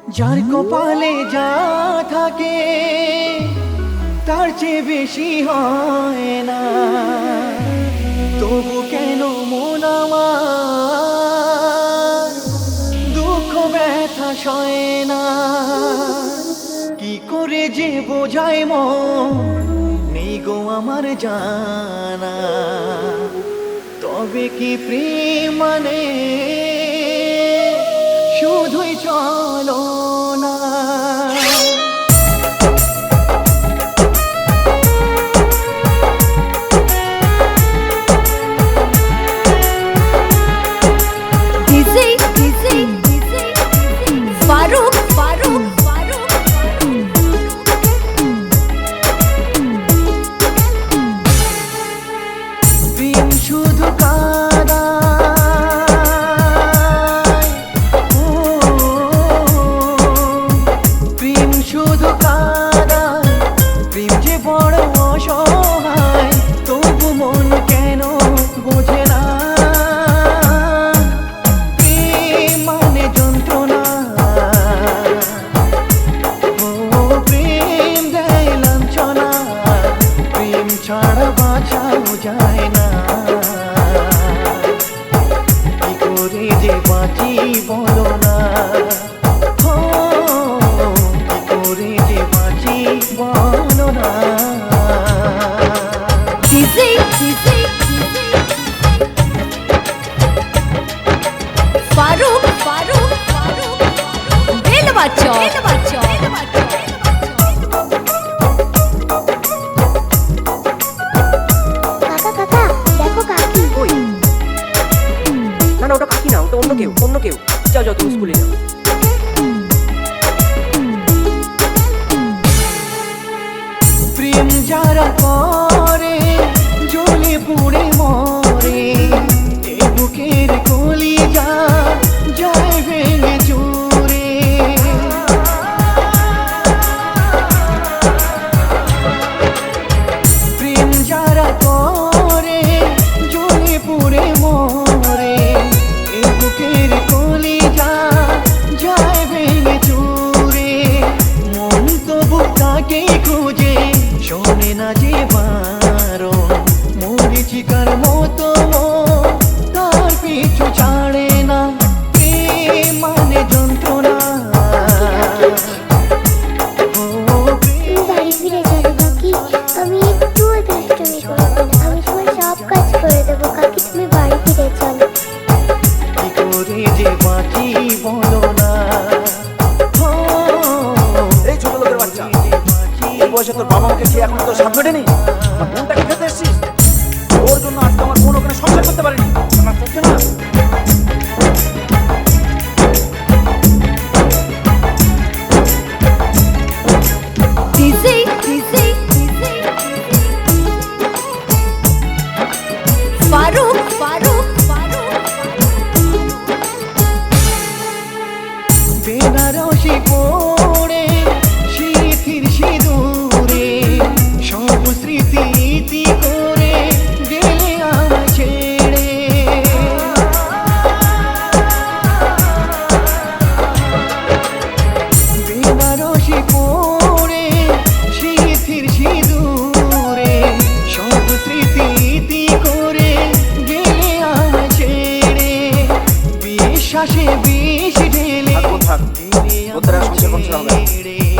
যার কপালে যা থাকে তার চেয়ে বেশি হয় না, তবু কেন মন আমার দুঃখ ব্যথা সয় না। কি করে যে বোঝাই মন নেই গো আমার জানা, তবে কি প্রেম মানে শুধুই চলো না। ফারুক ফারুক প্রেম শুধু কাদায়, প্রেম শুধু কাদায়, প্রেম যে বড় অসহায়, তবু মন কেন বোঝে না। প্রেম মানে যন্ত্রণা, প্রেম দেয় লাঞ্ছনা, প্রেম ছাড়া বাঁচাও যায় না। কি করে যে বাঁচি বলো না, কি করে যে বাঁচি বলো না। ফারুক ফারুক বেল বাচ্চা কাকা কাকা দেখো কাকি। ওই না না, ওটা কাকি না, ওটা অন্য কেউ। যাও যাও, তুমি স্কুলে যাও। প্রেম যারা করে জ্বলে পুড়ে মরে, এ বুকের কলিজা যায় ভেঙে চুরে। প্রেম যারা করে জ্বলে পুড়ে মরে, এ বুকের কলিজা যায় ভেঙে চুরে। মন তবু তাকে খুঁজে শোনে না যে বারণ, মরিচিকার মতো তার পিছু ছাড়ে না। প্রেম মানে যন্ত্রণা, তুমি বাড়ি ফিরে চলো কাকি, আমি একটুও দুষ্টুমি করবো না, আমি তোমার সব কাজ করে দেবো কাকি, তুমি বাড়ি ফিরে চলো। কি করে যে বাঁচি বলো না। এই ছোট লোকের বাচ্চা, এই বয়সে তোর বাবা মাকে খেয়ে এখন তোর সাথ মেটেনি, আমার বোনটাকে খেতে এসছিস। ওর জন্য আজকে আমার বোন ওখানে সংসার করতে পারেনি, আমার পক্ষে না। ফারুক ফারুক বেনারসি পড়ে শীতির সিঁদুরে, সব স্মৃতি ইতি করে গেলে আমায় ছেড়ে। বেনারসি পড়ে শীতির সিঁদুরে, সব স্মৃতি ইতি করে গেলে আমায় ছেড়ে। বিশ্বাসে বিষ ঢেলে থাক, তোদের আর সংসার করতে হবে না।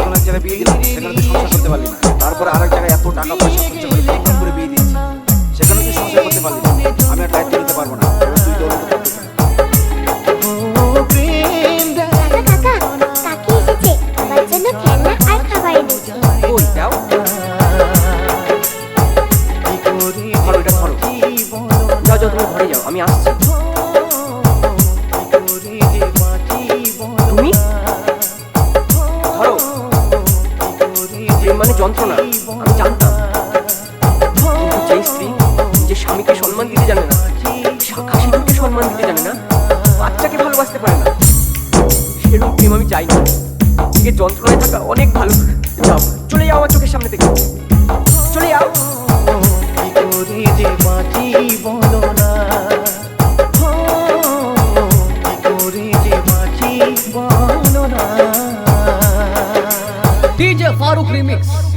কোনো এক জায়গায় বিয়ে দিলাম, সেখানে তুই সংসার করতে পারলি না। তারপরে আরেক জায়গায় এত টাকা পয়সা খরচ করে প্রোগ্রাম করে বিয়ে দিয়েছি, সেখানে তুই সংসার করতে পারলি না। আমি আর দায়িত্ব নিতে পারবো না, এবার তুই তোর মতো করতে থাক। কাকা কাকা কাকি এসেছে, আমার জন্য খেলনা আর খাবার এনেছে। ওই দাও, ধরো এটা ধরো। যাও যাও, তুমি ঘরে যাও, আমি আসছি। তুমি ধরো, প্রেম মানে যন্ত্রণা আমি জানতাম, কিন্তু যে স্ত্রী যে স্বামীকে সম্মান দিতে জানে না, শাখা সিঁদুরকে সম্মান দিতে জানে না, বাচ্চাকে ভালোবাসতে পারে না, সেরকম প্রেম আমি চাই না। থেকে যন্ত্রণায় থাকা অনেক ভালো। যাও, চলে যাও আমার চোখের সামনে থেকে, চলে যাও। কি করে যে বাঁচি বলো না, কি করে যে বাঁচি বলো না। ফারুক রিমিক্স